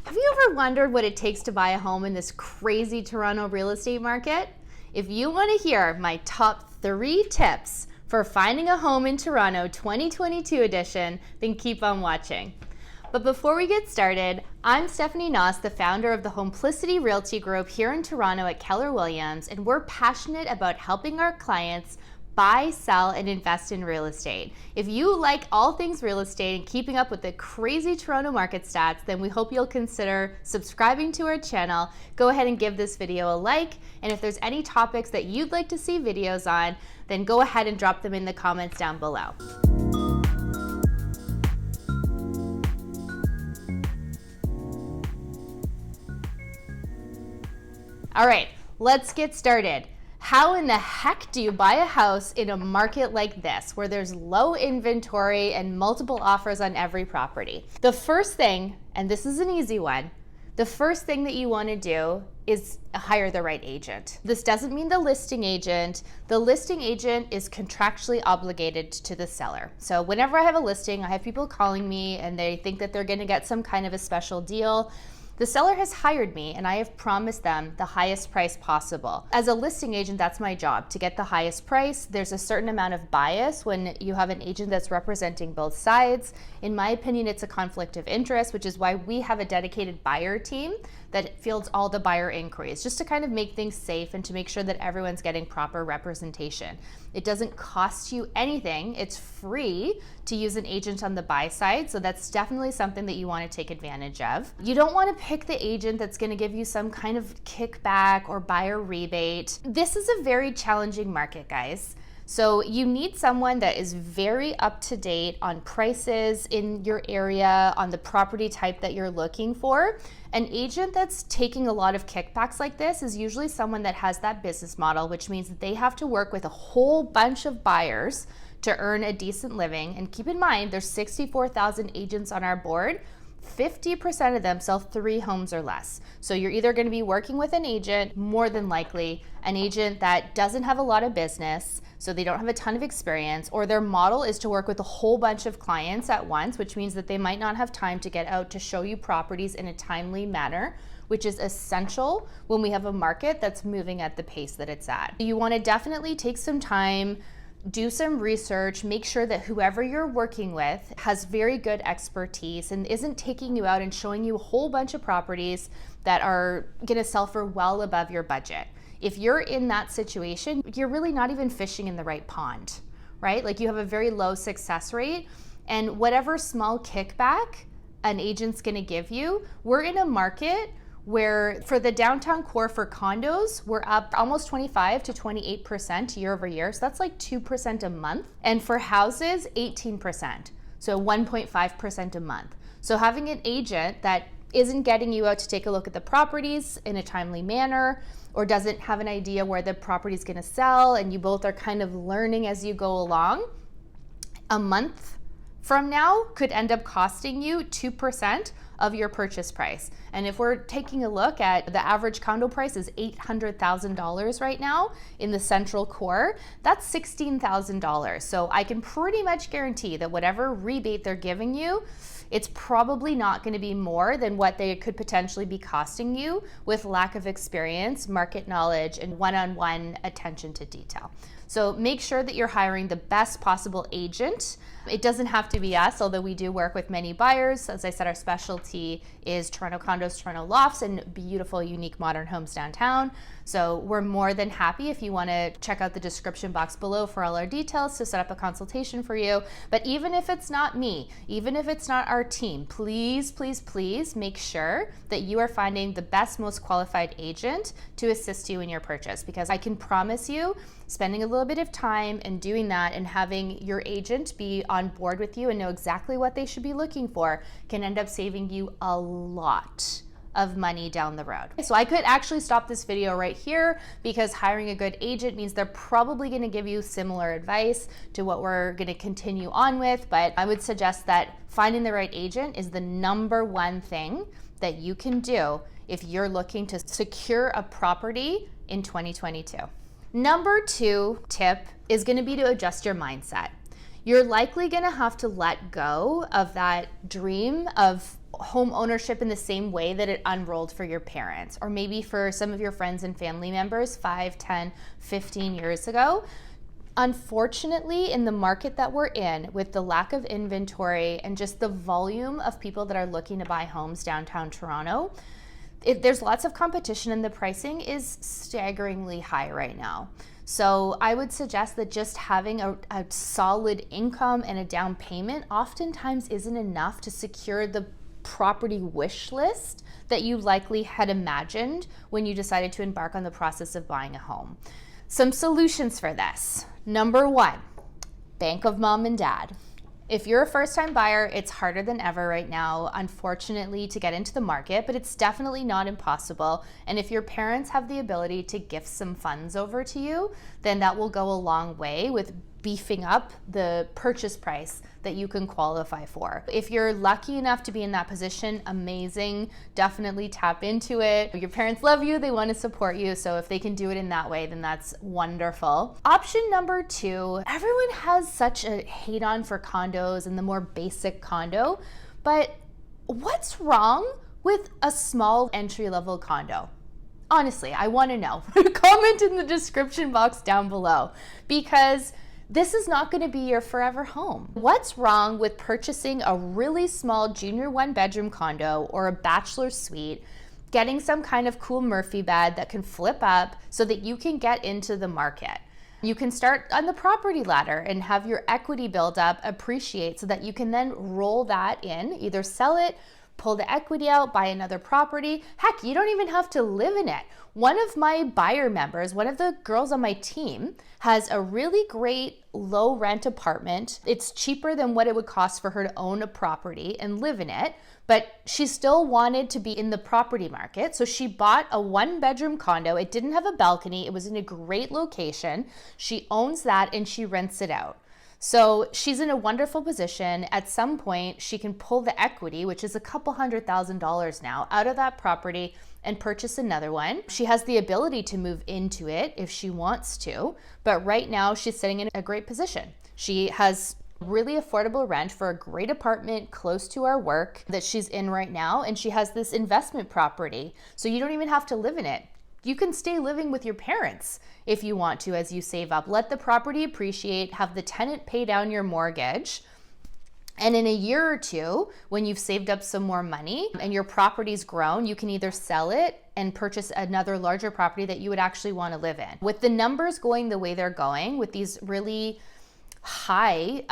Have you ever wondered what it takes to buy a home in this crazy Toronto real estate market? If you want to hear my top 3 tips for finding a home in Toronto 2022 edition, then keep on watching. But before we get started, I'm Stephanie Noss, the founder of the Homplicity Realty Group here in Toronto at Keller Williams, and we're passionate about helping our clients buy, sell, and invest in real estate. If you like all things real estate and keeping up with the crazy Toronto market stats, then we hope you'll consider subscribing to our channel. Go ahead and give this video a like, and if there's any topics that you'd like to see videos on, then go ahead and drop them in the comments down below. All right, let's get started. How in the heck do you buy a house in a market like this, where there's low inventory and multiple offers on every property? The first thing, and this is an easy one, the first thing that you want to do is hire the right agent. This doesn't mean the listing agent. The listing agent is contractually obligated to the seller. So whenever I have a listing, I have people calling me and they think that they're going to get some kind of a special deal. The seller has hired me and I have promised them the highest price possible. As a listing agent, that's my job, to get the highest price. There's a certain amount of bias when you have an agent that's representing both sides. In my opinion, it's a conflict of interest, which is why we have a dedicated buyer team that fields all the buyer inquiries, just to kind of make things safe and to make sure that everyone's getting proper representation. It doesn't cost you anything. It's free to use an agent on the buy side, so that's definitely something that you want to take advantage of. You don't want to pick the agent that's going to give you some kind of kickback or buyer rebate. This is a very challenging market, guys. So you need someone that is very up to date on prices in your area, on the property type that you're looking for. An agent that's taking a lot of kickbacks like this is usually someone that has that business model, which means that they have to work with a whole bunch of buyers to earn a decent living. And keep in mind, there's 64,000 agents on our board. 50% of them sell 3 homes or less. So you're either going to be working with an agent, more than likely an agent that doesn't have a lot of business, so they don't have a ton of experience, or their model is to work with a whole bunch of clients at once, which means that they might not have time to get out to show you properties in a timely manner, which is essential when we have a market that's moving at the pace that it's at. You want to definitely take some time, do some research, make sure that whoever you're working with has very good expertise and isn't taking you out and showing you a whole bunch of properties that are going to sell for well above your budget. If you're in that situation, you're really not even fishing in the right pond, right? Like, you have a very low success rate, and whatever small kickback an agent's going to give you, we're in a market where for the downtown core for condos, we're up almost 25 to 28% year over year. So that's like 2% a month. And for houses, 18%. So 1.5% a month. So having an agent that isn't getting you out to take a look at the properties in a timely manner, or doesn't have an idea where the property is going to sell, and you both are kind of learning as you go along, a month from now could end up costing you 2% of your purchase price. And if we're taking a look at the average condo price is $800,000 right now in the central core, that's $16,000. So I can pretty much guarantee that whatever rebate they're giving you, it's probably not going to be more than what they could potentially be costing you with lack of experience, market knowledge, and one-on-one attention to detail. So make sure that you're hiring the best possible agent. It doesn't have to be us, although we do work with many buyers. As I said, our specialty is Toronto condos, Toronto lofts, and beautiful, unique modern homes downtown. So we're more than happy if you want to check out the description box below for all our details to set up a consultation for you. But even if it's not me, even if it's not our team, please, please, please make sure that you are finding the best, most qualified agent to assist you in your purchase, because I can promise you, spending a little bit of time and doing that and having your agent be on board with you and know exactly what they should be looking for can end up saving you a lot of money down the road. So I could actually stop this video right here, because hiring a good agent means they're probably going to give you similar advice to what we're going to continue on with. But I would suggest that finding the right agent is the number one thing that you can do if you're looking to secure a property in 2022. Number 2 tip is going to be to adjust your mindset. You're likely going to have to let go of that dream of home ownership in the same way that it unrolled for your parents, or maybe for some of your friends and family members 5, 10, 15 years ago. Unfortunately, in the market that we're in, with the lack of inventory and just the volume of people that are looking to buy homes downtown Toronto, there's lots of competition and the pricing is staggeringly high right now. So I would suggest that just having a solid income and a down payment oftentimes isn't enough to secure the property wish list that you likely had imagined when you decided to embark on the process of buying a home. Some solutions for this. Number one, bank of mom and dad. If you're a first-time buyer, it's harder than ever right now, unfortunately, to get into the market, but it's definitely not impossible. And if your parents have the ability to gift some funds over to you, then that will go a long way with beefing up the purchase price that you can qualify for. If you're lucky enough to be in that position, amazing. Definitely tap into it. Your parents love you, they want to support you, so if they can do it in that way, then that's wonderful. Option number two, everyone has such a hate on for condos and the more basic condo, but what's wrong with a small entry-level condo? Honestly, I want to know. Comment in the description box down below, because this is not going to be your forever home. What's wrong with purchasing a really small junior 1-bedroom condo or a bachelor suite, getting some kind of cool Murphy bed that can flip up so that you can get into the market? You can start on the property ladder and have your equity build up, appreciate, so that you can then roll that in, either sell it, pull the equity out, buy another property. Heck, you don't even have to live in it. One of my buyer members, one of the girls on my team, has a really great low rent apartment. It's cheaper than what it would cost for her to own a property and live in it, but she still wanted to be in the property market. So she bought a 1-bedroom condo. It didn't have a balcony. It was in a great location. She owns that and she rents it out. So she's in a wonderful position. At some point, she can pull the equity, which is a couple $100,000 now, out of that property and purchase another one. She has the ability to move into it if she wants to, but right now she's sitting in a great position. She has really affordable rent for a great apartment close to our work that she's in right now, and she has this investment property, so you don't even have to live in it. You can stay living with your parents if you want to as you save up. Let the property appreciate, have the tenant pay down your mortgage. And in a year or two, when you've saved up some more money and your property's grown, you can either sell it and purchase another larger property that you would actually want to live in. With the numbers going the way they're going, with these really high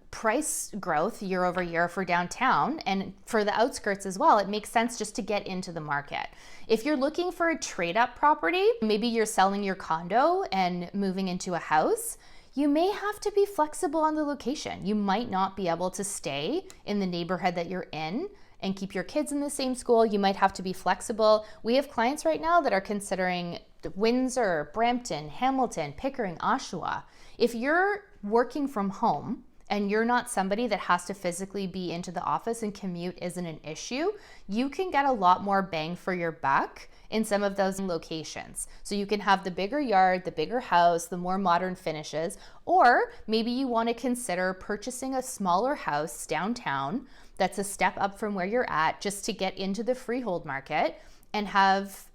price growth year over year for downtown and for the outskirts as well, it makes sense just to get into the market. If you're looking for a trade-up property, maybe you're selling your condo and moving into a house, you may have to be flexible on the location. You might not be able to stay in the neighborhood that you're in and keep your kids in the same school. You might have to be flexible. We have clients right now that are considering Windsor, Brampton, Hamilton, Pickering, Oshawa. If you're working from home and you're not somebody that has to physically be into the office and commute isn't an issue, you can get a lot more bang for your buck in some of those locations. So you can have the bigger yard, the bigger house, the more modern finishes, or maybe you want to consider purchasing a smaller house downtown that's a step up from where you're at, just to get into the freehold market and have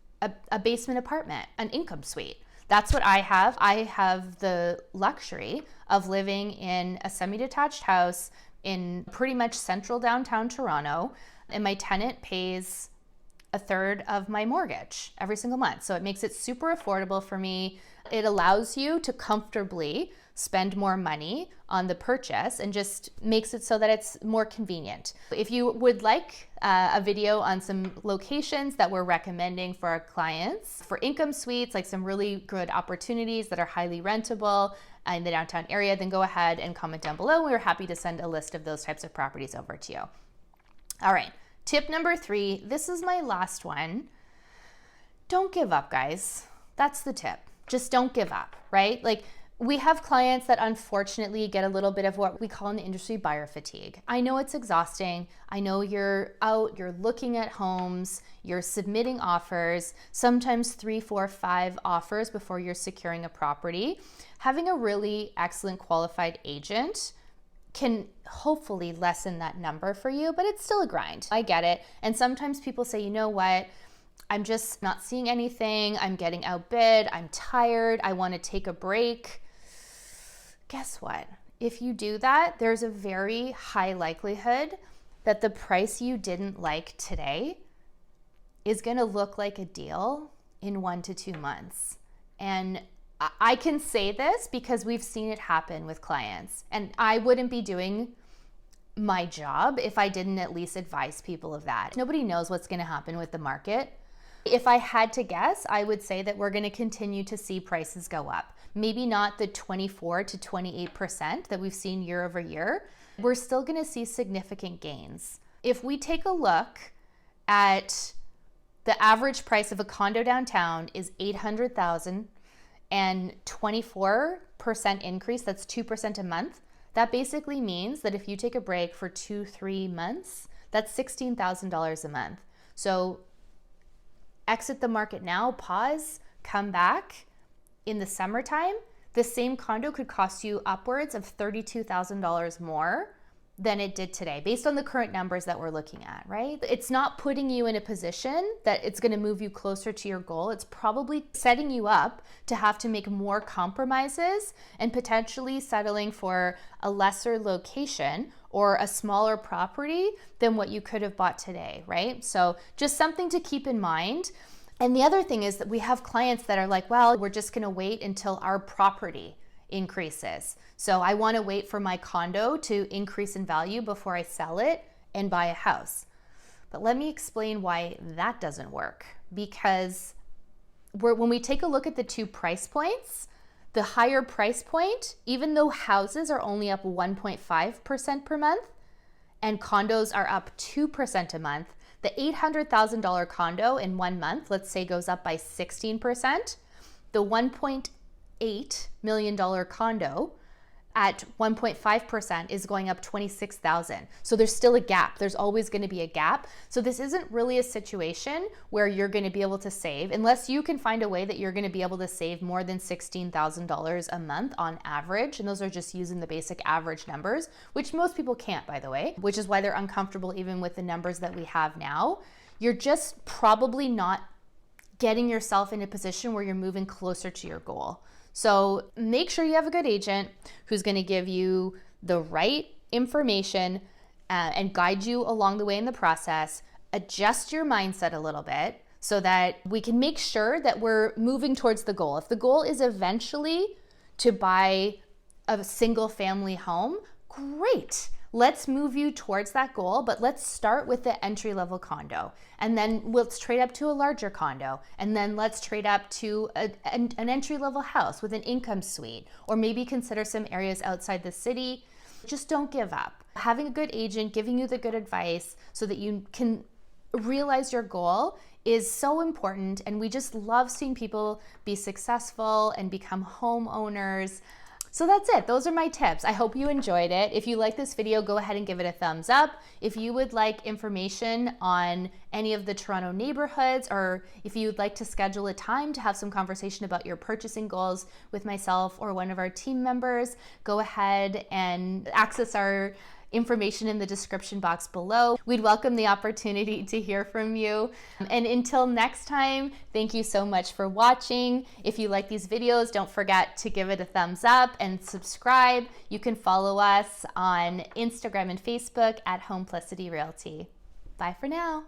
a basement apartment, an income suite. That's what I have. I have the luxury of living in a semi-detached house in pretty much central downtown Toronto, and my tenant pays a third of my mortgage every single month. So it makes it super affordable for me. It allows you to comfortably spend more money on the purchase and just makes it so that it's more convenient. If you would like a video on some locations that we're recommending for our clients for income suites, like some really good opportunities that are highly rentable in the downtown area, then go ahead and comment down below. We're happy to send a list of those types of properties over to you. All right, tip number 3, this is my last one. Don't give up, guys. That's the tip. Just don't give up, right? Like, we have clients that unfortunately get a little bit of what we call in the industry buyer fatigue. I know it's exhausting. I know you're out, you're looking at homes, you're submitting offers, sometimes 3, 4, 5 offers before you're securing a property. Having a really excellent qualified agent can hopefully lessen that number for you, but it's still a grind. I get it. And sometimes people say, you know what? I'm just not seeing anything. I'm getting outbid. I'm tired. I want to take a break. Guess what? If you do that, there's a very high likelihood that the price you didn't like today is going to look like a deal in 1 to 2 months. And I can say this because we've seen it happen with clients, and I wouldn't be doing my job if I didn't at least advise people of that. Nobody knows what's going to happen with the market. If I had to guess, I would say that we're going to continue to see prices go up. Maybe not the 24 to 28% that we've seen year over year. We're still going to see significant gains. If we take a look at the average price of a condo downtown is $800,000 and 24% increase, that's 2% a month. That basically means that if you take a break for 2-3 months, that's $16,000 a month. So exit the market now, pause, come back. In the summertime, the same condo could cost you upwards of $32,000 more than it did today, based on the current numbers that we're looking at, right? It's not putting you in a position that it's going to move you closer to your goal. It's probably setting you up to have to make more compromises and potentially settling for a lesser location or a smaller property than what you could have bought today, right? So just something to keep in mind. And the other thing is that we have clients that are like, well, we're just going to wait until our property increases. So I want to wait for my condo to increase in value before I sell it and buy a house. But let me explain why that doesn't work. Because when we take a look at the two price points, the higher price point, even though houses are only up 1.5% per month and condos are up 2% a month, the $800,000 condo in 1 month, let's say, goes up by 16%. The $1.8 million condo at 1.5% is going up 26,000. So there's still a gap. There's always going to be a gap. So this isn't really a situation where you're going to be able to save, unless you can find a way that you're going to be able to save more than $16,000 a month on average. And those are just using the basic average numbers, which most people can't, by the way, which is why they're uncomfortable even with the numbers that we have now. You're just probably not getting yourself in a position where you're moving closer to your goal. So make sure you have a good agent who's going to give you the right information and guide you along the way in the process. Adjust your mindset a little bit so that we can make sure that we're moving towards the goal. If the goal is eventually to buy a single family home, great. Let's move you towards that goal, but let's start with the entry-level condo, and then let's trade up to a larger condo, and then let's trade up to an entry-level house with an income suite, or maybe consider some areas outside the city. Just don't give up. Having a good agent giving you the good advice so that you can realize your goal is so important, and we just love seeing people be successful and become homeowners. So that's it. Those are my tips. I hope you enjoyed it. If you like this video, go ahead and give it a thumbs up. If you would like information on any of the Toronto neighborhoods, or if you'd like to schedule a time to have some conversation about your purchasing goals with myself or one of our team members, go ahead and access our information in the description box below. We'd welcome the opportunity to hear from you. And until next time, thank you so much for watching. If you like these videos, don't forget to give it a thumbs up and subscribe. You can follow us on Instagram and Facebook at Homeplicity Realty. Bye for now.